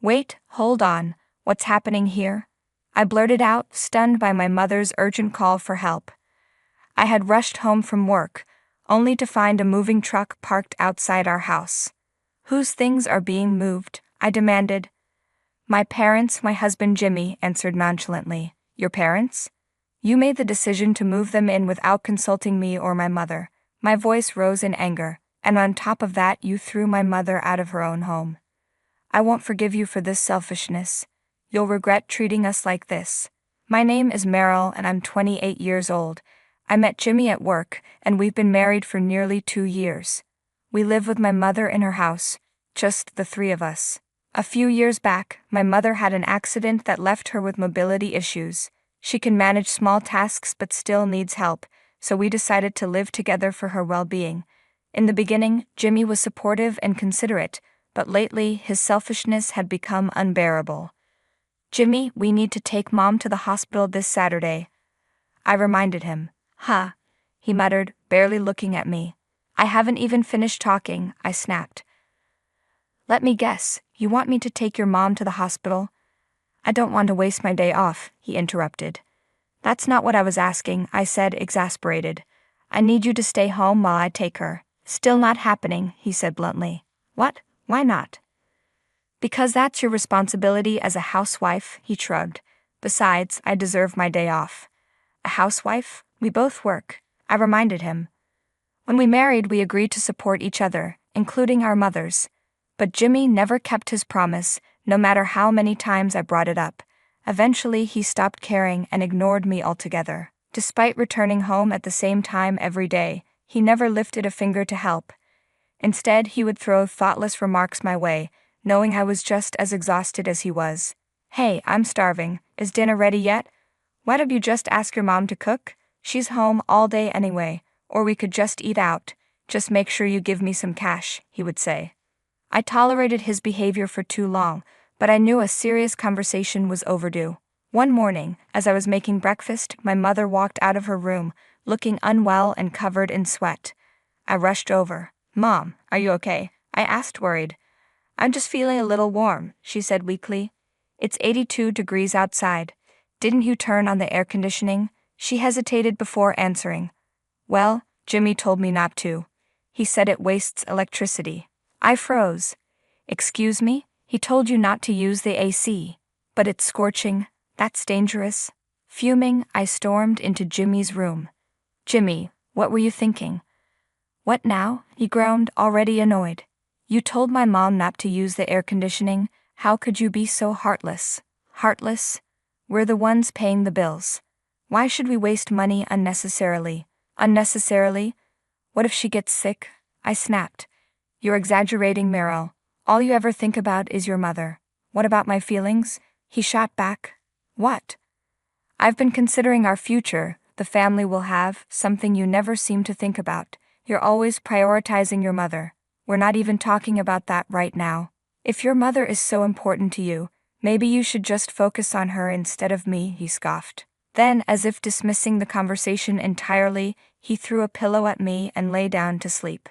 Wait, hold on, what's happening here? I blurted out, stunned by my mother's urgent call for help. I had rushed home from work, only to find a moving truck parked outside our house. Whose things are being moved? I demanded. My parents, my husband Jimmy answered nonchalantly. Your parents? You made the decision to move them in without consulting me or my mother. My voice rose in anger, and on top of that you threw my mother out of her own home. I won't forgive you for this selfishness. You'll regret treating us like this. My name is Meryl and I'm 28 years old. I met Jimmy at work, and we've been married for nearly 2 years. We live with my mother in her house, just the three of us. A few years back, my mother had an accident that left her with mobility issues. She can manage small tasks but still needs help, so we decided to live together for her well-being. In the beginning, Jimmy was supportive and considerate, but lately his selfishness had become unbearable. Jimmy, we need to take Mom to the hospital this Saturday. I reminded him. Huh, he muttered, barely looking at me. I haven't even finished talking, I snapped. Let me guess, you want me to take your mom to the hospital? I don't want to waste my day off, he interrupted. That's not what I was asking, I said, exasperated. I need you to stay home while I take her. Still not happening, he said bluntly. What? Why not? Because that's your responsibility as a housewife, he shrugged. Besides, I deserve my day off. A housewife? We both work, I reminded him. When we married, we agreed to support each other, including our mothers. But Jimmy never kept his promise, no matter how many times I brought it up. Eventually, he stopped caring and ignored me altogether. Despite returning home at the same time every day, he never lifted a finger to help. Instead, he would throw thoughtless remarks my way, knowing I was just as exhausted as he was. Hey, I'm starving. Is dinner ready yet? Why don't you just ask your mom to cook? She's home all day anyway, or we could just eat out. Just make sure you give me some cash, he would say. I tolerated his behavior for too long, but I knew a serious conversation was overdue. One morning, as I was making breakfast, my mother walked out of her room, looking unwell and covered in sweat. I rushed over. Mom, are you okay? I asked, worried. I'm just feeling a little warm, she said weakly. It's 82 degrees outside. Didn't you turn on the air conditioning? She hesitated before answering. Well, Jimmy told me not to. He said it wastes electricity. I froze. Excuse me? He told you not to use the AC. But it's scorching. That's dangerous. Fuming, I stormed into Jimmy's room. Jimmy, what were you thinking? What now? He groaned, already annoyed. You told my mom not to use the air conditioning. How could you be so heartless? Heartless? We're the ones paying the bills. Why should we waste money unnecessarily? Unnecessarily? What if she gets sick? I snapped. You're exaggerating, Meryl. All you ever think about is your mother. What about my feelings? He shot back. What? I've been considering our future, the family we'll have, something you never seem to think about. You're always prioritizing your mother. We're not even talking about that right now. If your mother is so important to you, maybe you should just focus on her instead of me, he scoffed. Then, as if dismissing the conversation entirely, he threw a pillow at me and lay down to sleep.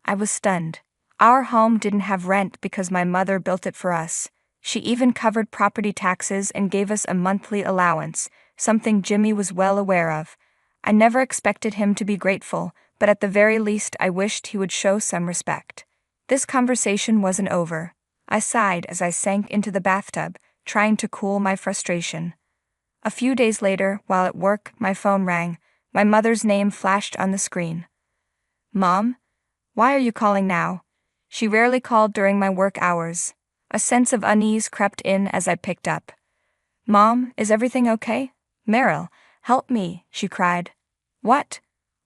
I was stunned. Our home didn't have rent because my mother built it for us. She even covered property taxes and gave us a monthly allowance, something Jimmy was well aware of. I never expected him to be grateful, but at the very least I wished he would show some respect. This conversation wasn't over. I sighed as I sank into the bathtub, trying to cool my frustration. A few days later, while at work, my phone rang. My mother's name flashed on the screen. Mom? Why are you calling now? She rarely called during my work hours. A sense of unease crept in as I picked up. Mom, is everything okay? Meryl, help me, she cried. What?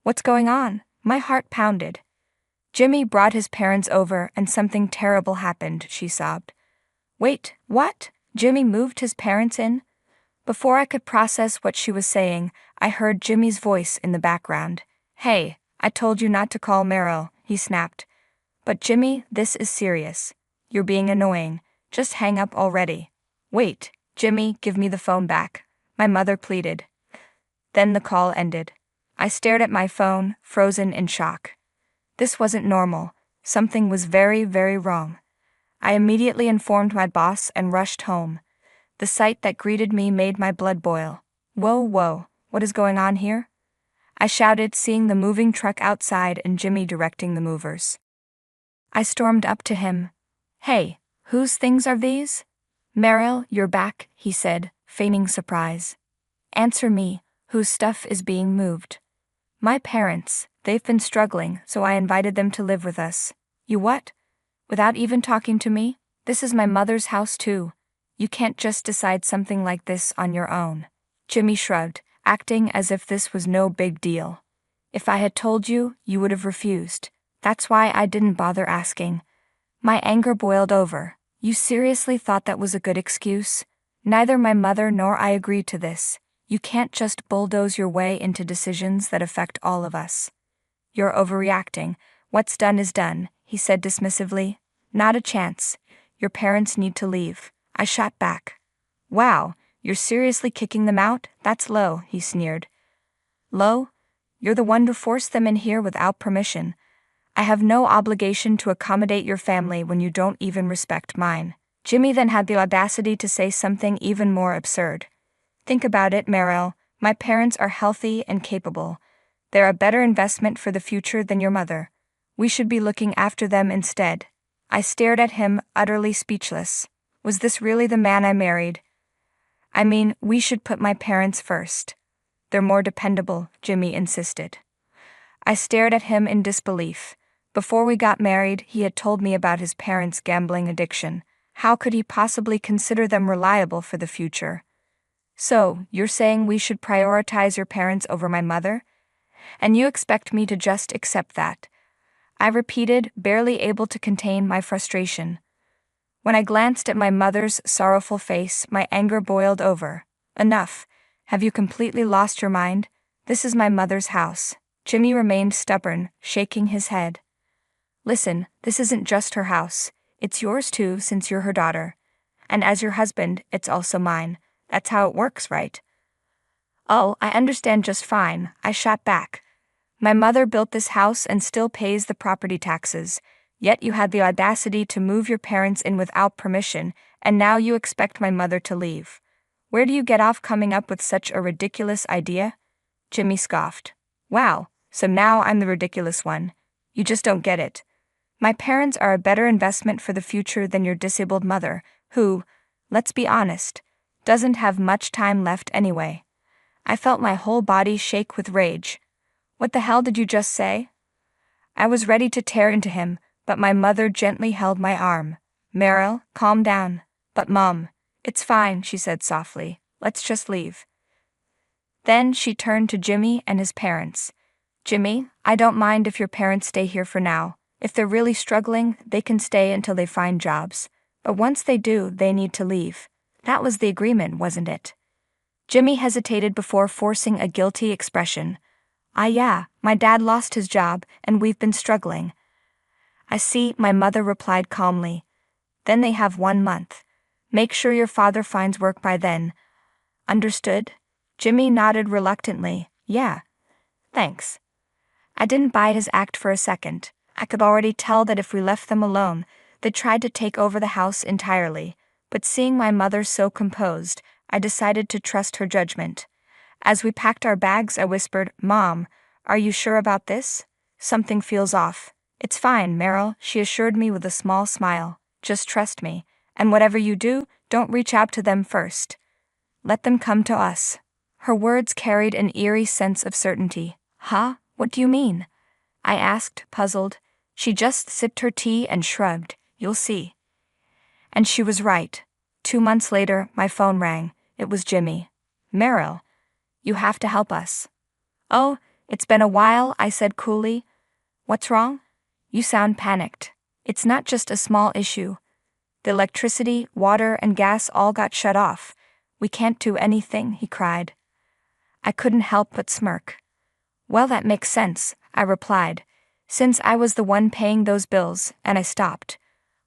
What's going on? My heart pounded. Jimmy brought his parents over and something terrible happened, she sobbed. Wait, what? Jimmy moved his parents in? Before I could process what she was saying, I heard Jimmy's voice in the background. Hey, I told you not to call Meryl, he snapped. But Jimmy, this is serious. You're being annoying. Just hang up already. Wait, Jimmy, give me the phone back, my mother pleaded. Then the call ended. I stared at my phone, frozen in shock. This wasn't normal. Something was very, very wrong. I immediately informed my boss and rushed home. The sight that greeted me made my blood boil. Whoa, whoa, what is going on here? I shouted, seeing the moving truck outside and Jimmy directing the movers. I stormed up to him. Hey, whose things are these? Meryl, you're back, he said, feigning surprise. Answer me, whose stuff is being moved? My parents, they've been struggling, so I invited them to live with us. You what? Without even talking to me? This is my mother's house too. You can't just decide something like this on your own. Jimmy shrugged, acting as if this was no big deal. If I had told you, you would have refused. That's why I didn't bother asking. My anger boiled over. You seriously thought that was a good excuse? Neither my mother nor I agreed to this. You can't just bulldoze your way into decisions that affect all of us. You're overreacting. What's done is done, he said dismissively. Not a chance. Your parents need to leave. I shot back. Wow, you're seriously kicking them out? That's low, he sneered. Low? You're the one who forced them in here without permission. I have no obligation to accommodate your family when you don't even respect mine. Jimmy then had the audacity to say something even more absurd. Think about it, Meryl. My parents are healthy and capable. They're a better investment for the future than your mother. We should be looking after them instead. I stared at him, utterly speechless. Was this really the man I married? I mean, we should put my parents first. They're more dependable, Jimmy insisted. I stared at him in disbelief. Before we got married, he had told me about his parents' gambling addiction. How could he possibly consider them reliable for the future? So, you're saying we should prioritize your parents over my mother? And you expect me to just accept that? I repeated, barely able to contain my frustration. When I glanced at my mother's sorrowful face, my anger boiled over. Enough. Have you completely lost your mind? This is my mother's house. Jimmy remained stubborn, shaking his head. Listen, this isn't just her house. It's yours too, since you're her daughter. And as your husband, it's also mine. That's how it works, right? Oh, I understand just fine, I shot back. My mother built this house and still pays the property taxes. Yet you had the audacity to move your parents in without permission, and now you expect my mother to leave. Where do you get off coming up with such a ridiculous idea? Jimmy scoffed. Wow, so now I'm the ridiculous one. You just don't get it. My parents are a better investment for the future than your disabled mother, who, let's be honest, doesn't have much time left anyway. I felt my whole body shake with rage. What the hell did you just say? I was ready to tear into him, but my mother gently held my arm. Meryl, calm down. But Mom, it's fine, she said softly. Let's just leave. Then she turned to Jimmy and his parents. Jimmy, I don't mind if your parents stay here for now. If they're really struggling, they can stay until they find jobs. But once they do, they need to leave. That was the agreement, wasn't it? Jimmy hesitated before forcing a guilty expression. Yeah, my dad lost his job, and we've been struggling. I see, my mother replied calmly. Then they have 1 month. Make sure your father finds work by then. Understood? Jimmy nodded reluctantly. Yeah. Thanks. I didn't buy his act for a second. I could already tell that if we left them alone, they'd try to take over the house entirely. But seeing my mother so composed, I decided to trust her judgment. As we packed our bags, I whispered, Mom, are you sure about this? Something feels off. It's fine, Meryl, she assured me with a small smile. Just trust me. And whatever you do, don't reach out to them first. Let them come to us. Her words carried an eerie sense of certainty. Huh? What do you mean? I asked, puzzled. She just sipped her tea and shrugged. You'll see. And she was right. 2 months later, my phone rang. It was Jimmy. Meryl, you have to help us. Oh, it's been a while, I said coolly. What's wrong? You sound panicked. It's not just a small issue. The electricity, water, and gas all got shut off. We can't do anything, he cried. I couldn't help but smirk. Well, that makes sense, I replied, since I was the one paying those bills, and I stopped.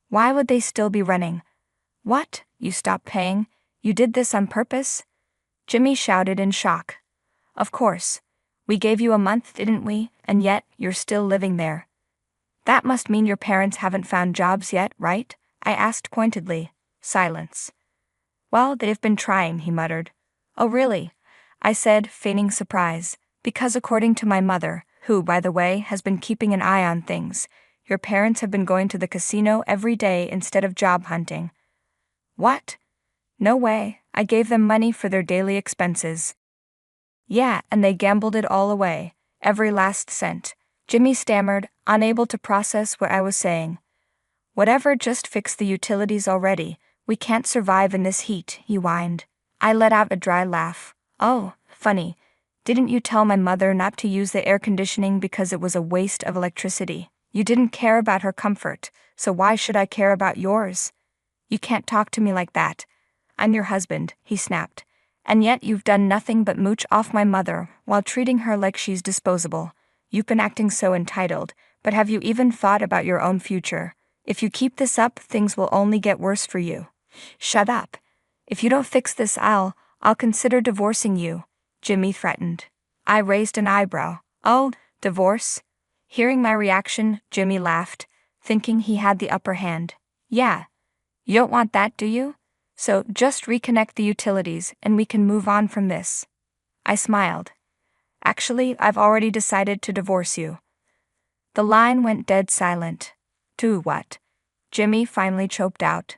Why would they still be running? What? You stopped paying? You did this on purpose? Jimmy shouted in shock. Of course. We gave you a month, didn't we? And yet, you're still living there. That must mean your parents haven't found jobs yet, right? I asked pointedly. Silence. Well, they've been trying, he muttered. Oh really? I said, feigning surprise. Because according to my mother, who, by the way, has been keeping an eye on things, your parents have been going to the casino every day instead of job hunting. What? No way, I gave them money for their daily expenses. Yeah, and they gambled it all away, every last cent. Jimmy stammered, unable to process what I was saying. Whatever, just fix the utilities already. We can't survive in this heat, he whined. I let out a dry laugh. Oh, funny. Didn't you tell my mother not to use the air conditioning because it was a waste of electricity? You didn't care about her comfort, so why should I care about yours? You can't talk to me like that. I'm your husband, he snapped. And yet you've done nothing but mooch off my mother while treating her like she's disposable. You've been acting so entitled, but have you even thought about your own future? If you keep this up, things will only get worse for you. Shut up. If you don't fix this, I'll consider divorcing you, Jimmy threatened. I raised an eyebrow. Oh, divorce? Hearing my reaction, Jimmy laughed, thinking he had the upper hand. Yeah. You don't want that, do you? So just reconnect the utilities and we can move on from this. I smiled. Actually, I've already decided to divorce you. The line went dead silent. Do what? Jimmy finally choked out.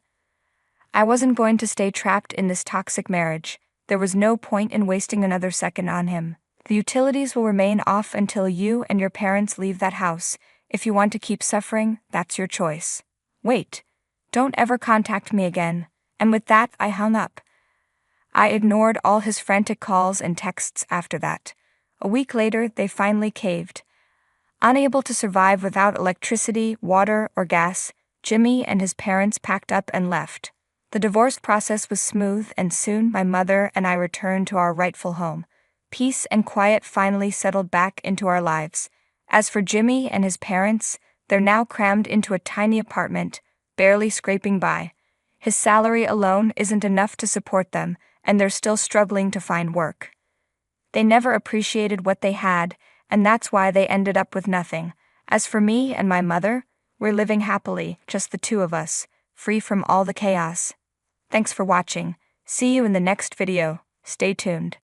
I wasn't going to stay trapped in this toxic marriage. There was no point in wasting another second on him. The utilities will remain off until you and your parents leave that house. If you want to keep suffering, that's your choice. Wait. Don't ever contact me again. And with that, I hung up. I ignored all his frantic calls and texts after that. A week later, they finally caved. Unable to survive without electricity, water, or gas, Jimmy and his parents packed up and left. The divorce process was smooth, and soon my mother and I returned to our rightful home. Peace and quiet finally settled back into our lives. As for Jimmy and his parents, they're now crammed into a tiny apartment, barely scraping by. His salary alone isn't enough to support them, and they're still struggling to find work. They never appreciated what they had, and that's why they ended up with nothing. As for me and my mother, we're living happily, just the two of us, free from all the chaos. Thanks for watching. See you in the next video. Stay tuned.